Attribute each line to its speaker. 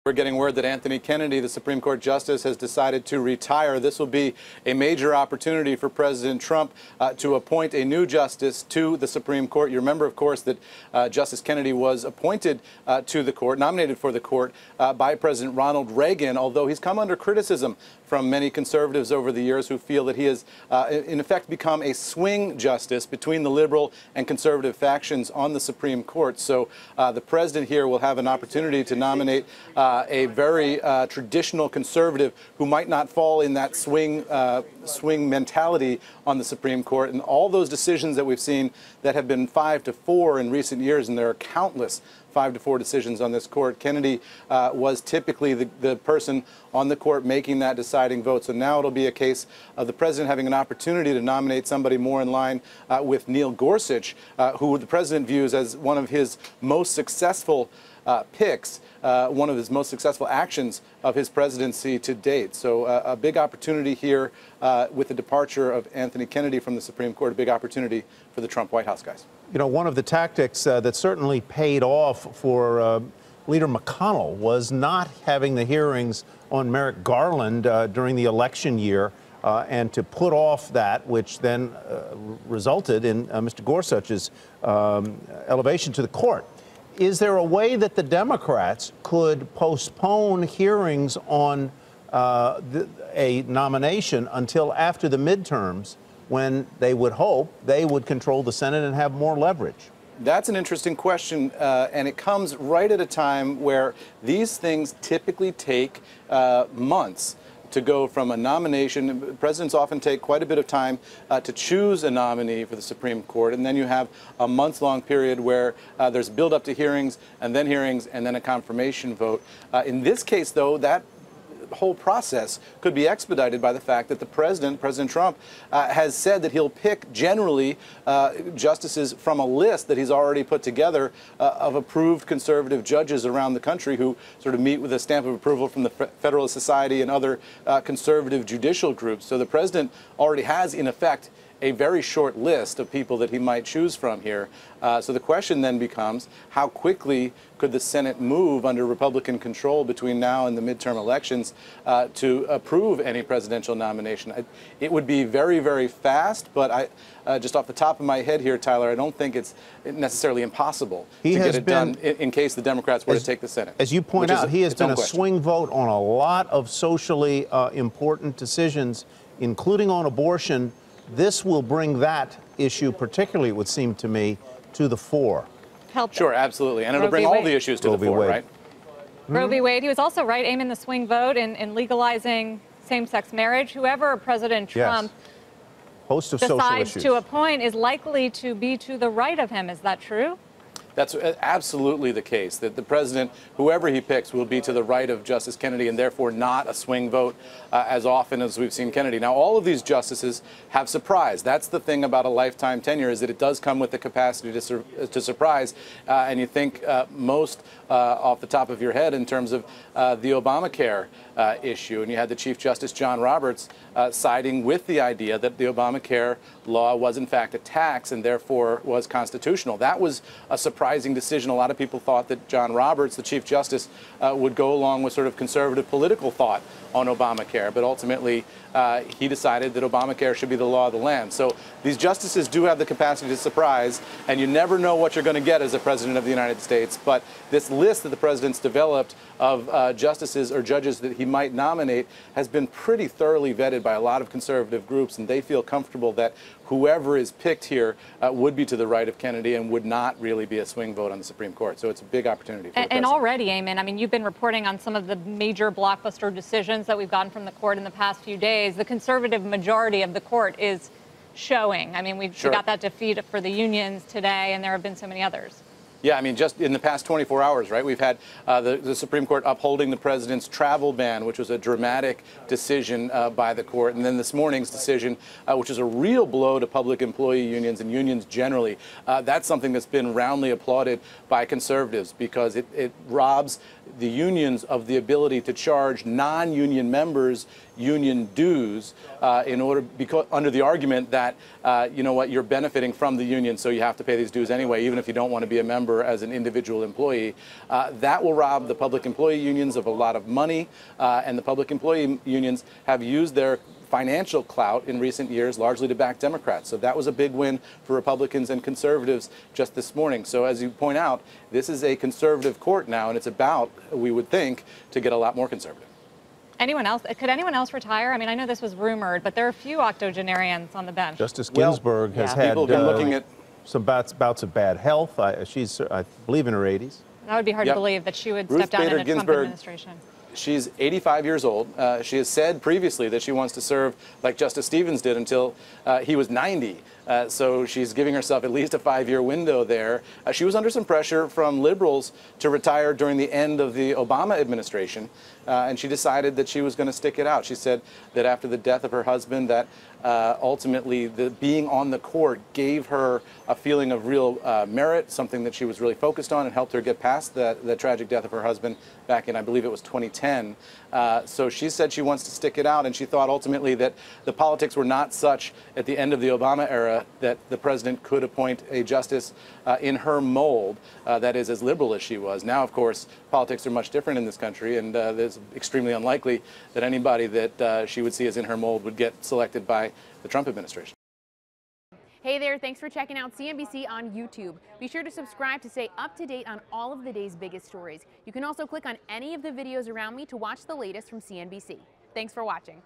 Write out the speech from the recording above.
Speaker 1: We're getting word that Anthony Kennedy, the Supreme Court Justice, has decided to retire. This will be a major opportunity for President Trump to appoint a new justice to the Supreme Court. You remember, of course, that Justice Kennedy was appointed to the court, nominated for the court by President Ronald Reagan, although he's come under criticism from many conservatives over the years who feel that he has, in effect, become a swing justice between the liberal and conservative factions on the Supreme Court. So the president here will have an opportunity to nominate a very traditional conservative who might not fall in that swing mentality on the Supreme Court. And all those decisions that we've seen that have been 5-4 in recent years, and there are countless 5-4 decisions on this court, Kennedy was typically the person on the court making that deciding vote. So now it'll be a case of the president having an opportunity to nominate somebody more in line with Neil Gorsuch, who the president views as one of his most successful picks, one of his most successful actions of his presidency to date. So a big opportunity here with the departure of Anthony Kennedy from the Supreme Court, a big opportunity for the Trump White House, guys.
Speaker 2: You know, one of the tactics that certainly paid off for Leader McConnell was not having the hearings on Merrick Garland during the election year and to put off that, which then resulted in Mr. Gorsuch's elevation to the court. Is there a way that the Democrats could postpone hearings on a nomination until after the midterms, when they would hope they would control the Senate and have more leverage?
Speaker 1: That's an interesting question, and it comes right at a time where these things typically take months to go from a nomination. Presidents often take quite a bit of time to choose a nominee for the Supreme Court, and then you have a month-long period where there's build-up to hearings, and then a confirmation vote. In this case, though, that whole process could be expedited by the fact that the President Trump, has said that he'll pick generally justices from a list that he's already put together of approved conservative judges around the country who sort of meet with a stamp of approval from the Federalist Society and other conservative judicial groups. So the president already has, in effect, a very short list of people that he might choose from here. So the question then becomes, how quickly could the Senate move under Republican control between now and the midterm elections to approve any presidential nomination? It would be very, very fast, but just off the top of my head here, Tyler, I don't think it's necessarily impossible to get it done in case the Democrats were to take the Senate.
Speaker 2: As you point out, he has been a swing vote on a lot of socially important decisions, including on abortion. This will bring that issue, particularly, it would seem to me, to the fore.
Speaker 1: Sure, absolutely. And it'll bring all the issues to the fore, right?
Speaker 3: Roe v. Wade. He was also right, Eamon, the swing vote in legalizing same-sex marriage. Whoever President Trump decides to appoint is likely to be to the right of him. Is that true?
Speaker 1: That's absolutely the case, that the president, whoever he picks, will be to the right of Justice Kennedy and therefore not a swing vote as often as we've seen Kennedy. Now, all of these justices have surprise. That's the thing about a lifetime tenure, is that it does come with the capacity to surprise. And you think most off the top of your head in terms of the Obamacare issue. And you had the Chief Justice John Roberts siding with the idea that the Obamacare law was in fact a tax and therefore was constitutional. That was a surprising decision. A lot of people thought that John Roberts, the Chief Justice, would go along with sort of conservative political thought on Obamacare, but ultimately he decided that Obamacare should be the law of the land. So these justices do have the capacity to surprise, and you never know what you're going to get as a president of the United States. But this list that the president's developed of justices or judges that he might nominate has been pretty thoroughly vetted by a lot of conservative groups, and they feel comfortable that whoever is picked here would be to the right of Kennedy and would not really be a swing vote on the Supreme Court. So it's a big opportunity for the president.
Speaker 3: And already, Eamon, I mean, you've been reporting on some of the major blockbuster decisions that we've gotten from the court in the past few days. The conservative majority of the court is showing. I mean, we got that defeat for the unions today, and there have been so many others.
Speaker 1: Yeah, I mean, just in the past 24 hours, right, we've had the Supreme Court upholding the president's travel ban, which was a dramatic decision by the court. And then this morning's decision, which is a real blow to public employee unions and unions generally. That's something that's been roundly applauded by conservatives because it robs the unions of the ability to charge non-union members union dues because under the argument that you know what, you're benefiting from the union, so you have to pay these dues anyway, even if you don't want to be a member as an individual employee. That will rob the public employee unions of a lot of money, and the public employee unions have used their financial clout in recent years largely to back Democrats. So that was a big win for Republicans and conservatives just this morning. So as you point out, this is a conservative court now, and it's about, we would think, to get a lot more conservative.
Speaker 3: Anyone else? Could anyone else retire? I mean, I know this was rumored, but there are a few octogenarians on the bench.
Speaker 2: Justice Ginsburg has had
Speaker 1: looking at
Speaker 2: some bouts of bad health. She's, I believe, in her 80s.
Speaker 3: That would be hard to believe that she would step down in a Trump administration.
Speaker 1: She's 85 years old. She has said previously that she wants to serve like Justice Stevens did until he was 90. So she's giving herself at least a 5-year window there. She was under some pressure from liberals to retire during the end of the Obama administration, and she decided that she was going to stick it out. She said that after the death of her husband, that ultimately being on the court gave her a feeling of real merit, something that she was really focused on, and helped her get past the tragic death of her husband back in, I believe it was 2010. So she said she wants to stick it out, and she thought ultimately that the politics were not such at the end of the Obama era that the president could appoint a justice in her mold, that is, as liberal as she was. Now, of course, politics are much different in this country, and it's extremely unlikely that anybody that she would see as in her mold would get selected by the Trump administration.
Speaker 4: Hey there, thanks for checking out CNBC on YouTube. Be sure to subscribe to stay up to date on all of the day's biggest stories. You can also click on any of the videos around me to watch the latest from CNBC. Thanks for watching.